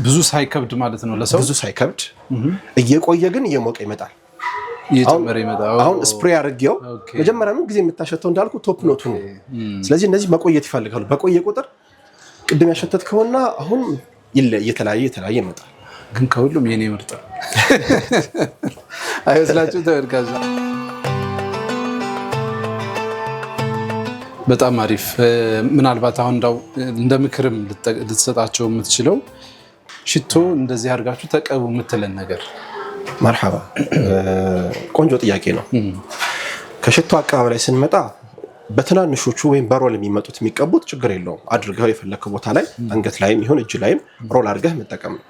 ብዙ ሳይከብድ ማለት ነው ለሰው ብዙ ሳይከብድ እየቆየ ግን እየሞቀ ይመጣል አሁን ስፕሬይ አድርጌው መጀመሪያ ምን ጊዜ የምታሸተው እንዳልኩ ቶፕ ኖቱ ነው ስለዚህ እነዚህ መቆየት ይፈልጋሉ በቆየ ቁጥር ቅድም ያሸተትከውና አሁን እየተለያየ ይመጣል ግን ከሁሉም የኔ ምርጥ አይወስላችሁ ተወርካዛ በጣም አሪፍ ምናልባት አሁን እንደ ምክርም ልትሰጣቸው የምትችለው ሽቶ እንደዚህ አድርጋችሁ ተቀቡ የምትለን ነገር መርሐባ ቆንጆ ጥያቄ ነው ከሽቶ አቀባበል ላይ ስንመጣ በትናንሾቹ ወይም በሮል የሚመጡት የሚቀቡት ችግር የለውም አድርገው የፈለከው ቦታ ላይ አንገት ላይም ይሁን እጅ ላይም ሮል አድርገህ መጠቀም ነው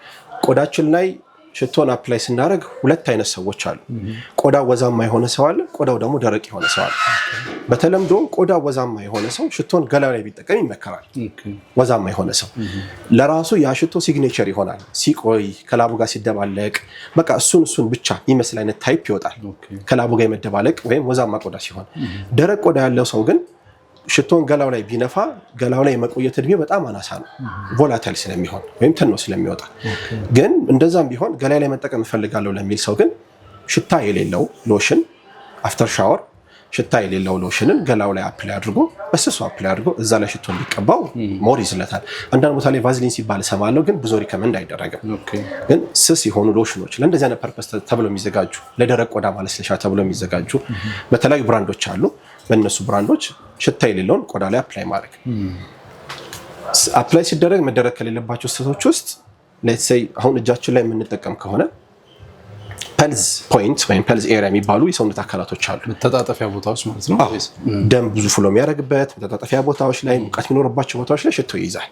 ቆዳችን ላይ ሽቶን አፕላይ ስናደርግ ሁለት አይነት ሰዎች አሉ ቆዳ ወዛማ የሆነ ሰው አለ ቆዳው ደግሞ ደረቅ የሆነ ሰው አለ በተለምዶ ቆዳ ወዛማ የሆነ ሰው ሽቶን ገላው ላይ ቢጠቀም ይመከራል ወዛማ የሆነ ሰው ለራሱ ያ ሽቶ ሲግኔቸር ይሆናል ሲቆይ ከላቡ ጋር ሲደባለቅ በቃ እሱን ብቻ የሚመስል አይነት ታይፕ ይወጣል ከላቡ ጋር የመደባለቅ ወይም ወዛማ ቆዳ ሲሆን ደረቅ ቆዳ ያለው ሰው ግን ሽቶን ገላው ላይ ቢነፋ ገላው ላይ የመቆየት እድሜው በጣም አናሳ ነው ቮላታይል ስለሚሆን ወይም ተኖ ስለሚወጣ ግን እንደዛም ቢሆን ገላይ ላይ መጠቀም እፈልጋለሁ ለሚል ሰው ግን ሽታ የሌለው ሎሽን አፍተር ሻወር ሽታ የሌለው ሎሽንን ገላው ላይ አፕላይ አድርጎ በስሱ አፕላይ አድርጎ እዛ ላይ ሽቶን ቢቀባው ሞር ይዝለታል አንዳንድ ቦታ ላይ ቫዝሊን ሲባል ሰማለው ግን ብዙ ሪከመንድ አይደረግም ግን ስስ የሆኑ ሎሽኖች ለእንደዚህ አይነት ፐርፐስ ተብሎ የሚዘጋጁ ለደረቅ ቆዳ ማለስለሻ ተብሎ የሚዘጋጁ በተለያዩ ብራንዶች አሉ በእነሱ ብራንዶች ሽታ የሌለውን ቆዳ ላይ አፕላይ ማድረግ አፕላይ ሲደረግ መደረግ ከሌለባቸው ስህተቶች ውስጥ ሌትስ ሴይ አሁን እጃችን ላይ የምንጠቀም ከሆነ ፐልዝ ፖይንት ወይም ፐልዝ ኤሪያ የሚባሉ የሰውነት አካላቶች አሉ መተጣጠፊያ ቦታዎች ማለት ነው ደም ብዙ ፍሎ የሚያደርግበት መተጣጠፊያ ቦታዎች ላይ ሙቀት የሚኖርባቸው ቦታዎች ላይ ሽቶ ይይዛል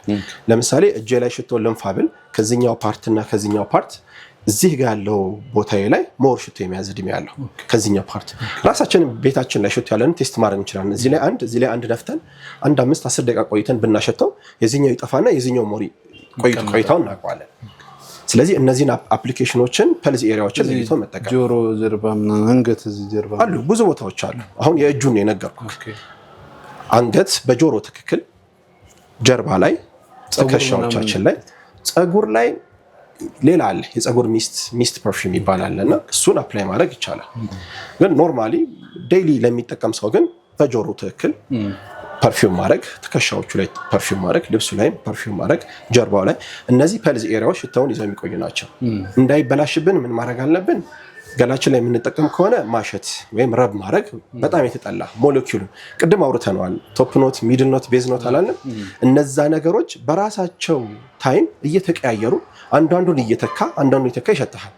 ለምሳሌ እጄ ላይ ሽቶ ልንፋብል ከዚህኛው ፓርት እና ከዚህኛው ፓርት እዚህ ጋር ያለው ቦታዬ ላይ ሞር ሽቶ የሚያዝ እድሜ ያለው ከዚህኛው ፓርት ራሳችን ቤታችን ላይ ሽቶ ያለን ቴስት ማድረግ እንችላለን እዚህ ላይ አንድ ነፍተን 5-10 ደቂቃ ቆይተን ብናሸተው የዚህኛው ይጠፋና የዚህኛው ሞሪ ቆይታውን እናውቀዋለን ስለዚህ እነዚህን አፕሊኬሽኖችን ፐልዝ ኤሪያዎችን ለይቶ መጠቀም ጆሮ ጀርባ አንገት እዚህ ጀርባ አሉ ብዙ ቦታዎች አሉ አሁን የእጁን ነው የነገርኩህ አንገት በጆሮ ትክክል ጀርባ ላይ ትከሻዎቻችን ላይ ፀጉር ላይ ሌላ አለ የፀጉር ሚስት ፐርፊውም ይባላልና እሱን አፕላይ ማድረግ ይቻላል ግን ኖርማሊ ዴይሊ ለሚጠቀም ሰው ግን በጆሮ ትክክል ፐርፊውም ማድረግ፣ ትከሻዎቹ ላይ ፐርፊውም ማድረግ፣ ልብሱ ላይ ፐርፊውም ማድረግ፣ ጀርባው ላይ እነዚህ ፐልዝ ኤሪያዎች ሽታውን ይዘው የሚቆዩ ናቸው። እንዳይበላሽብን ምን ማድረግ አለብን? ገላችን ላይ የምንጠቀም ከሆነ ማሸት ወይም ረብ ማድረግ በጣም የተጠላ ሞለኪውሉ ቅድም አውርተነዋል። ቶፕ ኖት፣ ሚድል ኖት፣ ቤዝ ኖት አላለም? እነዛ ነገሮች በራሳቸው ታይም እየተቀያየሩ አንዳንዱን እየተካ ይሸታል።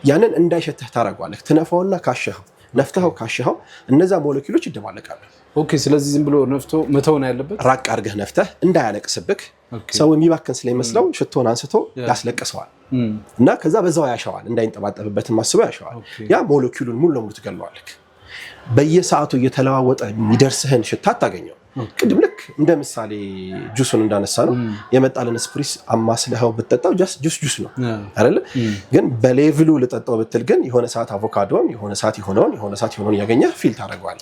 ያንን እንዳይሸትህ ታደርገዋለህ። ትነፋውና ካሸኸው ነፍተኸው ካሸኸው እነዛ ሞለኪውሎች ይደባለቃሉ። ኦኬ። ስለዚህ ዝም ብሎ ነፍቶ መተው ነው ያለበት። ራቅ አድርገህ ነፍተህ እንዳያለቅስብክ ሰው የሚባክን ስለሚመስለው ሽቶን አንስቶ ያስለቅሰዋል እና ከዛ በዛው ያሸዋል። እንዳይንጠባጠብበት ማስበው ያሸዋል። ያ ሞለኪውሉን ሙሉ ለሙሉ ትገለዋለህ። በየሰዓቱ እየተለዋወጠ የሚደርስህን ሽታ አታገኘው። ቅድም ልክ እንደ ምሳሌ ጁሱን እንዳነሳ ነው የመጣልን ስፕሪስ አማስለኸው ብትጠጣው ጁስ ነው አይደለ? ግን በሌቭሉ ልጠጣው ብትል ግን የሆነ ሰዓት አቮካዶን የሆነ ሰዓት የሆነውን ያገኘህ ፊል ታደርገዋል።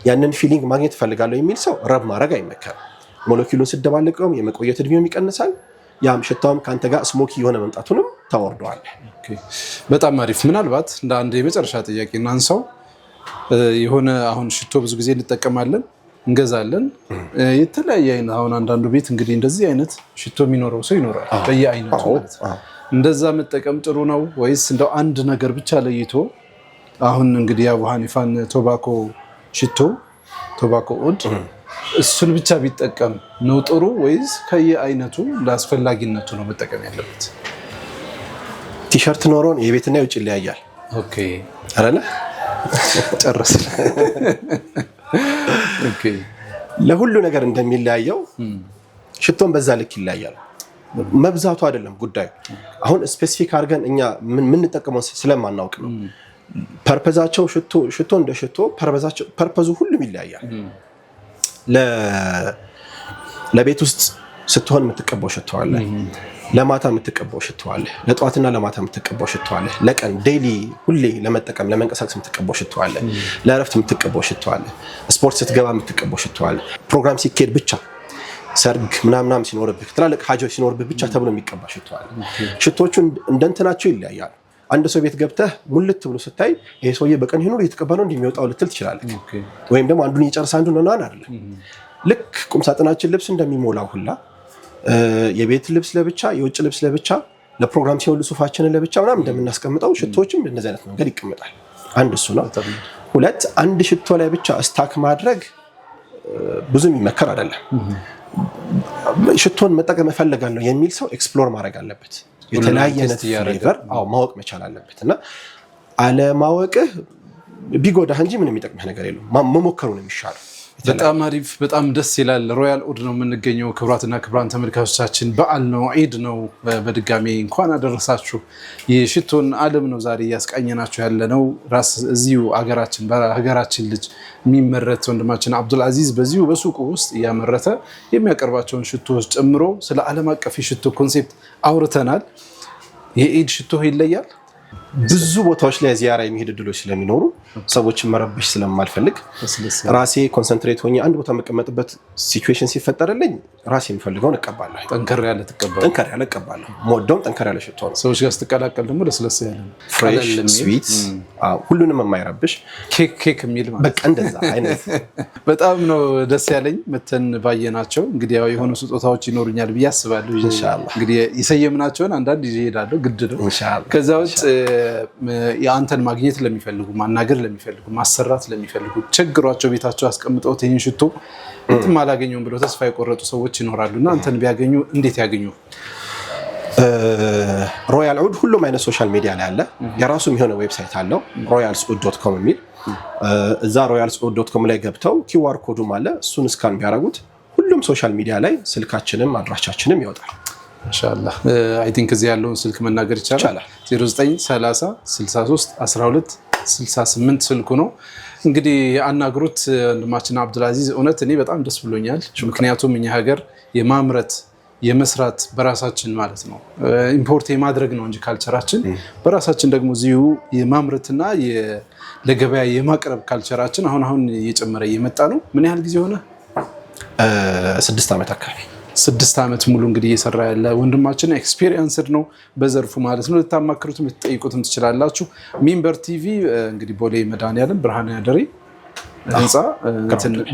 ያንን ፊሊንግ ማግኘት ፈልጋለሁ የሚል ሰው ረብ ማድረግ አይመከርም። ሞለኪውሉን ስደባለቀውም የመቆየት እድሜው ይቀንሳል። ያም ሽታውም ካንተ ጋር ስሞኪ የሆነ መምጣቱንም ታወርደዋለህ። በጣም አሪፍ። ምናልባት እንደ አንድ የመጨረሻ ጥያቄ እናንሳው። የሆነ አሁን ሽቶ ብዙ ጊዜ እንጠቀማለን እንገዛለን። የተለያየ አይነት አሁን አንዳንዱ ቤት እንግዲህ እንደዚህ አይነት ሽቶ የሚኖረው ሰው ይኖራል በየአይነቱ ማለት ነው። እንደዛ መጠቀም ጥሩ ነው ወይስ እንደው አንድ ነገር ብቻ ለይቶ አሁን እንግዲህ አቡ ሐኒፋን ቶባኮ ሽቶ ቶባኮ ኡድ እሱን ብቻ ቢጠቀም ነው ጥሩ ወይስ ከየአይነቱ ለአስፈላጊነቱ ነው መጠቀም ያለበት? ቲሸርት ኖሮን የቤትና የውጭ ይለያያል። ኦኬ አይደለ? ጨረስን። ለሁሉ ነገር እንደሚለያየው ሽቶን በዛ ልክ ይለያያል። መብዛቱ አይደለም ጉዳዩ። አሁን ስፔሲፊክ አድርገን እኛ የምንጠቀመው ስለማናውቅ ነው። ፐርፐዛቸው ሽቶ እንደ ሽቶ ፐርፐዙ ሁሉም ይለያያል። ለቤት ውስጥ ስትሆን የምትቀባው ሽቶ አለ። ለማታ የምትቀባው ሽቶ አለ። ለጧትና ለማታ የምትቀባው ሽቶ አለ። ለቀን ዴይሊ ሁሌ ለመጠቀም ለመንቀሳቀስ የምትቀባው ሽቶ አለ። ለእረፍት የምትቀባው ሽቶ አለ። ስፖርት ስትገባ የምትቀባው ሽቶ አለ። ፕሮግራም ሲኬድ ብቻ ሰርግ ምናምን ሲኖርብህ ትላልቅ ሀጆች ሲኖርብህ ብቻ ተብሎ የሚቀባ ሽቶ አለ። ሽቶቹ እንደንትናቸው ይለያያሉ። አንድ ሰው ቤት ገብተህ ሙልት ብሎ ስታይ ይሄ ሰውዬ በቀን ይሄን ሁሉ እየተቀባ ነው እንደሚወጣው ልትል ትችላለህ። ወይም ደግሞ አንዱን እየጨረሰ አንዱን ነው አይደለም። ልክ ቁምሳጥናችን ልብስ እንደሚሞላው ሁላ የቤት ልብስ ለብቻ የውጭ ልብስ ለብቻ ለፕሮግራም ሲሆን ሱፋችንን ለብቻ ምናምን እንደምናስቀምጠው ሽቶዎችም እንደዚህ አይነት መንገድ ይቀመጣል። አንድ እሱ ነው። ሁለት አንድ ሽቶ ላይ ብቻ ስታክ ማድረግ ብዙ የሚመከር አይደለም። ሽቶን መጠቀም እፈልጋለሁ የሚል ሰው ኤክስፕሎር ማድረግ አለበት። የተለያየ አይነት ፍሌቨር ማወቅ መቻል አለበት እና አለማወቅህ ቢጎዳህ እንጂ ምንም የሚጠቅምህ ነገር የለውም። መሞከሩ ነው የሚሻለው። በጣም አሪፍ፣ በጣም ደስ ይላል። ሮያል ኡድ ነው የምንገኘው። ክቡራትና ክቡራን ተመልካቾቻችን በዓል ነው፣ ዒድ ነው። በድጋሚ እንኳን አደረሳችሁ። የሽቶን ዓለም ነው ዛሬ እያስቃኘናችሁ ያለ ነው። ራስ እዚሁ አገራችን በሀገራችን ልጅ የሚመረት ወንድማችን አብዱል አዚዝ በዚሁ በሱቁ ውስጥ እያመረተ የሚያቀርባቸውን ሽቶዎች ጨምሮ ስለ ዓለም አቀፍ የሽቶ ኮንሴፕት አውርተናል። የዒድ ሽቶ ይለያል። ብዙ ቦታዎች ላይ ዚያራ የሚሄድ እድሎች ስለሚኖሩ ሰዎችን መረበሽ ስለማልፈልግ ራሴ ኮንሰንትሬት ሆኜ አንድ ቦታ መቀመጥበት ሲቹዌሽን ሲፈጠርልኝ ራሴ የሚፈልገውን እቀባለሁ። ጠንከር ያለ እቀባለሁ። ሞደውም ጠንከር ያለ ሽቶ ነው። ሰዎች ጋር ስትቀላቀል ደግሞ ለስለስ ያለ ፍሬሽ ስዊት፣ ሁሉንም የማይረብሽ ኬክ የሚል ማለት በቃ እንደዛ አይነት በጣም ነው ደስ ያለኝ። መተን ባየናቸው እንግዲህ ያው የሆኑ ስጦታዎች ይኖሩኛል ብዬ አስባለሁ። ኢንሻአላህ እንግዲህ የሰየምናቸውን አንዳንድ ይዤ እሄዳለሁ፣ ግድ ነው። ከዛ ውጭ የአንተን ማግኘት ለሚፈልጉ ማናገር ለሚፈልጉ ማሰራት ለሚፈልጉ ቸግሯቸው ቤታቸው አስቀምጠውት ይህን ሽቶ እንትን አላገኘውም ብለው ተስፋ የቆረጡ ሰዎች ይኖራሉ እና አንተን ቢያገኙ እንዴት ያገኙ? ሮያል ኡድ ሁሉም አይነት ሶሻል ሚዲያ ላይ አለ። የራሱም የሆነ ዌብሳይት አለው royalsoud.com የሚል እዛ royalsoud.com ላይ ገብተው ኪውአር ኮዱም አለ። እሱን ስካን ቢያደርጉት ሁሉም ሶሻል ሚዲያ ላይ ስልካችንም አድራሻችንም ይወጣል። ኢንሻአላህ አይ ቲንክ እዚህ ያለውን ስልክ መናገር ይቻላል። 0930 63 12 68 ስልኩ ነው። እንግዲህ አናግሩት ወንድማችን አብዱል አዚዝ። እውነት እኔ በጣም ደስ ብሎኛል። ምክንያቱም እኛ ሀገር የማምረት የመስራት በራሳችን ማለት ነው ኢምፖርት የማድረግ ነው እንጂ ካልቸራችን በራሳችን ደግሞ እዚሁ የማምረትና ለገበያ የማቅረብ ካልቸራችን አሁን እየጨመረ እየመጣ ነው። ምን ያህል ጊዜ ሆነ? 6 ዓመት አካባቢ 6 ዓመት ሙሉ እንግዲህ እየሰራ ያለ ወንድማችን ኤክስፒሪየንስድ ነው በዘርፉ ማለት ነው። ልታማክሩትም ልትጠይቁትም ትችላላችሁ። ሚንበር ቲቪ እንግዲህ ቦሌ መድኃኒዓለም ብርሃነ ደሬ ህንፃ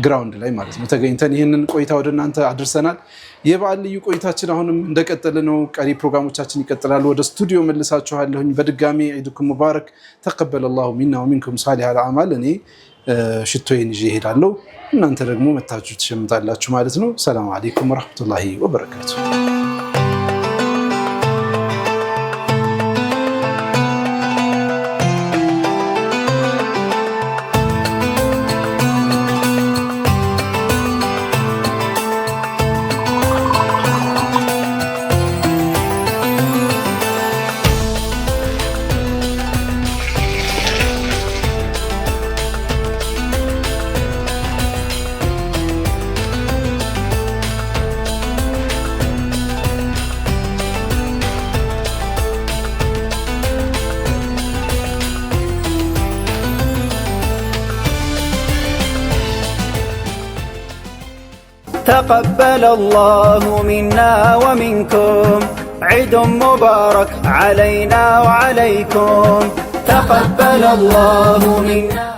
ግራውንድ ላይ ማለት ነው ተገኝተን ይህንን ቆይታ ወደ እናንተ አድርሰናል። የበዓል ልዩ ቆይታችን አሁንም እንደቀጠለ ነው። ቀሪ ፕሮግራሞቻችን ይቀጥላሉ። ወደ ስቱዲዮ መልሳችኋለሁኝ። በድጋሚ ዒድኩም ሙባረክ ተቀበለላሁ ሚና ወሚንኩም ሳሊሐል አዕማል። እኔ ሽቶዬን ይዤ እሄዳለሁ፣ እናንተ ደግሞ መታችሁ ትሸምታላችሁ ማለት ነው። ሰላም አለይኩም ወራህመቱላሂ ወበረካቱ። تقبل الله منا ومنكم عيد مبارك علينا وعليكم تقبل الله منا